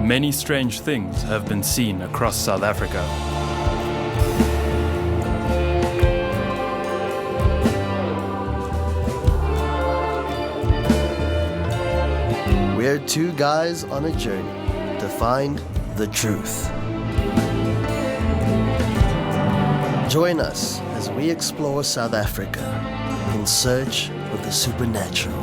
Many strange things have been seen across South Africa. We're two guys on a journey to find the truth. Join us as we explore South Africa in search of the supernatural.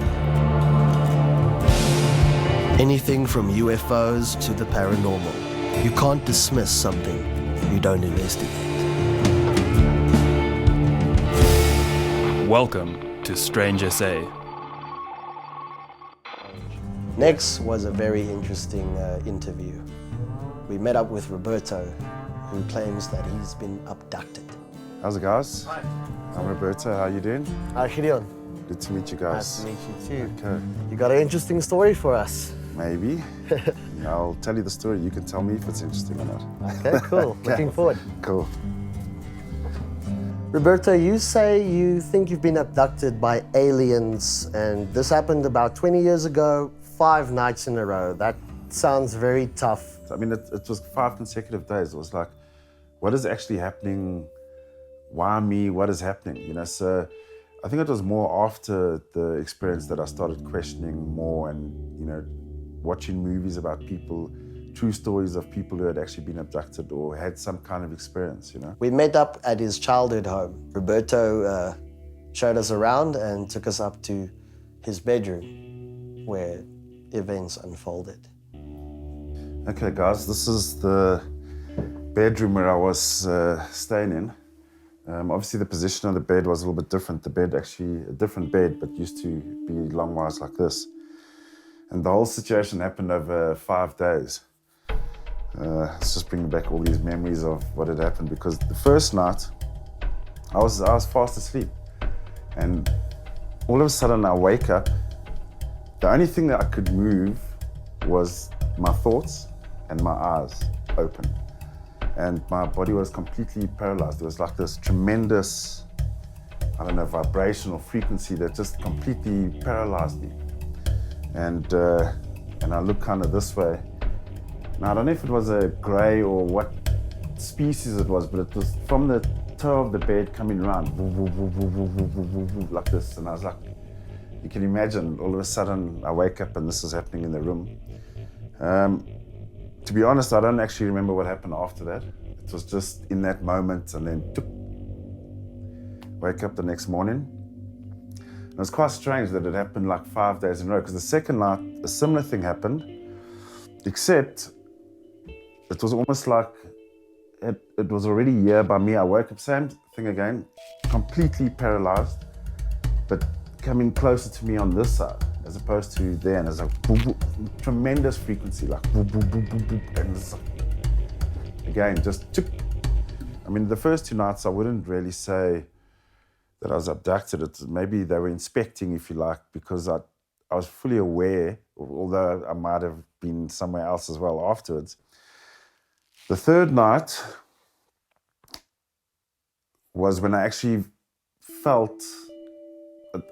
Anything from UFOs to the paranormal. You can't dismiss something you don't investigate. Welcome to Strange SA. Next was a very interesting interview. We met up with Roberto, who claims that he's been abducted. How's it, guys? Hi. I'm Roberto. How you doing? Hi, Gideon. Good to meet you guys. Nice to meet you too. Okay. You got an interesting story for us. Maybe. I'll tell you the story. You can tell me if it's interesting or not. Okay, cool. Okay. Looking forward. Cool. Roberto, you say you think you've been abducted by aliens, and this happened about 20 years ago, 5 nights in a row. That sounds very tough. I mean, it was 5 consecutive days. It was like, what is actually happening? Why me? What is happening? You know, so I think it was more after the experience that I started questioning more and, you know, watching movies about people, true stories of people who had actually been abducted or had some kind of experience, you know. We met up at his childhood home. Roberto showed us around and took us up to his bedroom where events unfolded. Okay, guys, this is the bedroom where I was staying in. Obviously, the position of the bed was a little bit different. The bed actually, a different bed, but used to be long-wise like this. And the whole situation happened over 5 days. It's just bringing back all these memories of what had happened, because the first night, I was fast asleep. And all of a sudden, I wake up. The only thing that I could move was my thoughts and my eyes open. And my body was completely paralyzed. There was like this tremendous, I don't know, vibrational frequency that just completely paralyzed me. And I looked kind of this way. Now, I don't know if it was a gray or what species it was, but it was from the toe of the bed coming around, like this. And I was like, you can imagine, all of a sudden I wake up and this is happening in the room. To be honest, I don't actually remember what happened after that. It was just in that moment, and then wake up the next morning. And it was quite strange that it happened like 5 days in a row, because the second night, a similar thing happened, except it was almost like it was already here by me. I woke up, same thing again, completely paralyzed, but coming closer to me on this side, as opposed to there, and there's a tremendous frequency, like and it's like, again, just I mean, the first 2 nights I wouldn't really say that I was abducted. Maybe they were inspecting, if you like, because I was fully aware, although I might have been somewhere else as well afterwards. The third night was when I actually felt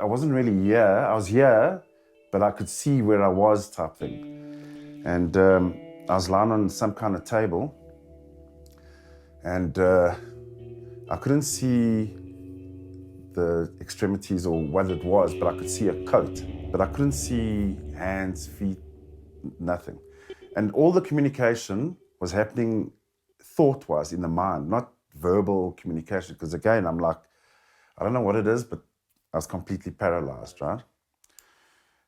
I wasn't really here. I was here, but I could see where I was, type thing. And I was lying on some kind of table, and I couldn't see the extremities or what it was, but I could see a coat. But I couldn't see hands, feet, nothing. And all the communication was happening thought-wise in the mind, not verbal communication. Because again, I'm like, I don't know what it is, but I was completely paralyzed, right?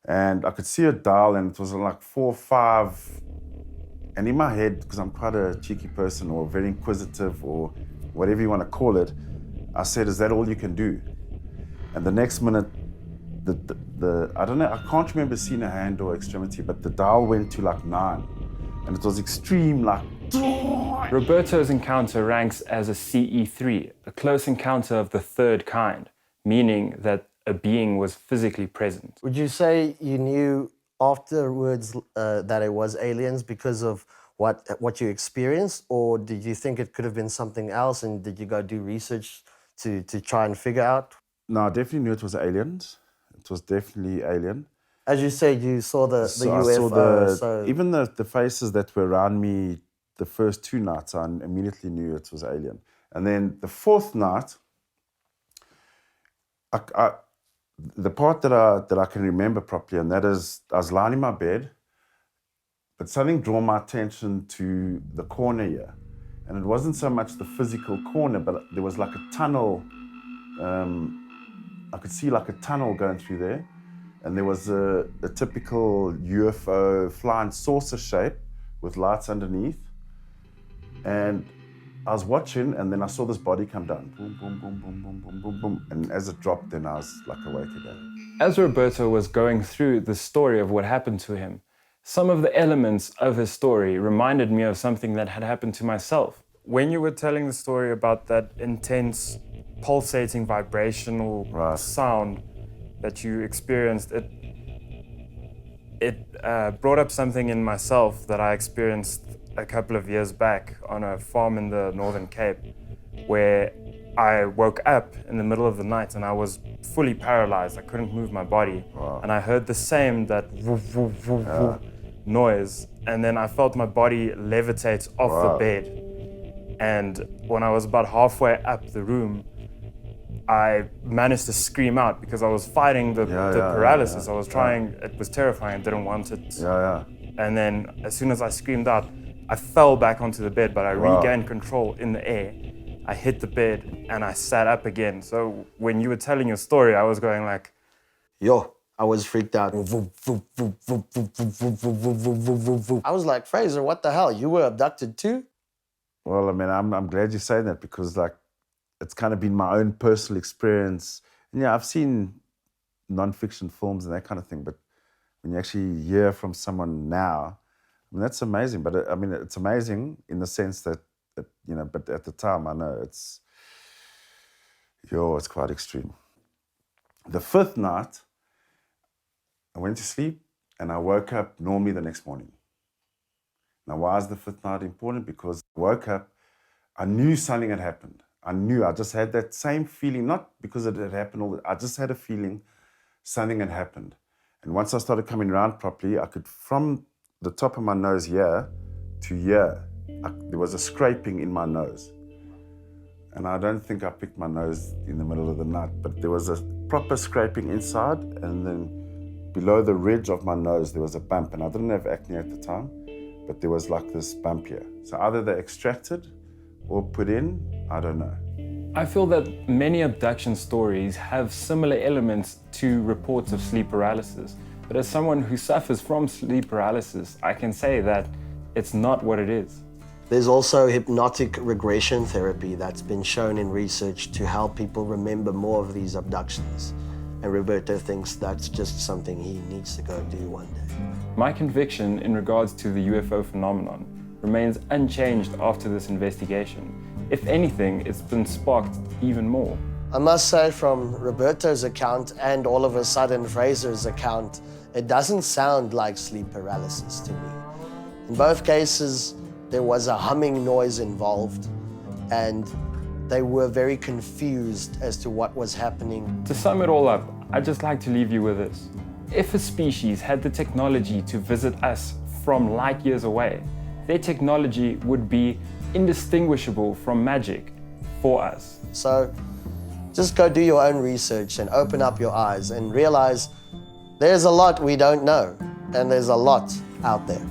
And I could see a dial, and it was like 4 or 5. And in my head, because I'm quite a cheeky person or very inquisitive or whatever you want to call it, I said, is that all you can do? And the next minute, I don't know, I can't remember seeing a hand or extremity, but the dial went to like 9. And it was extreme, like... Roberto's encounter ranks as a CE3, a close encounter of the third kind, meaning that a being was physically present. Would you say you knew afterwards that it was aliens because of what you experienced, or did you think it could have been something else, and did you go do research to try and figure out? No, I definitely knew it was aliens. It was definitely alien. As you said, you saw the So I UFO. saw even the faces that were around me the first 2 nights, I immediately knew it was alien. And then the 4th night, the part that I can remember properly, and that is I was lying in my bed, but something drew my attention to the corner here. And it wasn't so much the physical corner, but there was like a tunnel. I could see like a tunnel going through there. And there was a typical UFO flying saucer shape with lights underneath. And I was watching, and then I saw this body come down. Boom, boom, boom, boom, boom, boom, boom, boom. And as it dropped, then I was like awake again. As Roberto was going through the story of what happened to him, some of the elements of his story reminded me of something that had happened to myself. When you were telling the story about that intense, pulsating, vibrational sound that you experienced, it brought up something in myself that I experienced a couple of years back on a farm in the Northern Cape, where I woke up in the middle of the night and I was fully paralyzed. I couldn't move my body. And I heard the same, that woof, woof, woof, woof noise. And then I felt my body levitate off the bed. And when I was about halfway up the room, I managed to scream out because I was fighting the paralysis. I was trying, it was terrifying, I didn't want it. And then as soon as I screamed out, I fell back onto the bed, but I regained control in the air. I hit the bed and I sat up again. So when you were telling your story, I was going like, yo, I was freaked out. I was like, Fraser, what the hell? You were abducted too? Well, I mean, I'm glad you say that, because like it's kind of been my own personal experience. And yeah, I've seen non-fiction films and that kind of thing, but when you actually hear from someone now, I mean, that's amazing. But I mean, it's amazing in the sense that you know, but at the time, I know it's quite extreme. The 5th night, I went to sleep and I woke up normally the next morning. Now, why is the 5th night important? Because I woke up, I knew something had happened. I just had that same feeling, not because it had happened, I just had a feeling something had happened. And once I started coming around properly, I could, from the top of my nose here to here, there was a scraping in my nose. And I don't think I picked my nose in the middle of the night, but there was a proper scraping inside, and then below the ridge of my nose, there was a bump. And I didn't have acne at the time, but there was like this bump here. So either they extracted or put in, I don't know. I feel that many abduction stories have similar elements to reports of sleep paralysis. But as someone who suffers from sleep paralysis, I can say that it's not what it is. There's also hypnotic regression therapy that's been shown in research to help people remember more of these abductions. And Roberto thinks that's just something he needs to go do one day. My conviction in regards to the UFO phenomenon remains unchanged after this investigation. If anything, it's been sparked even more. I must say, from Roberto's account and all of a sudden Fraser's account, it doesn't sound like sleep paralysis to me. In both cases, there was a humming noise involved, and they were very confused as to what was happening. To sum it all up, I'd just like to leave you with this. If a species had the technology to visit us from light years away, their technology would be indistinguishable from magic for us. So just go do your own research and open up your eyes and realize there's a lot we don't know, and there's a lot out there.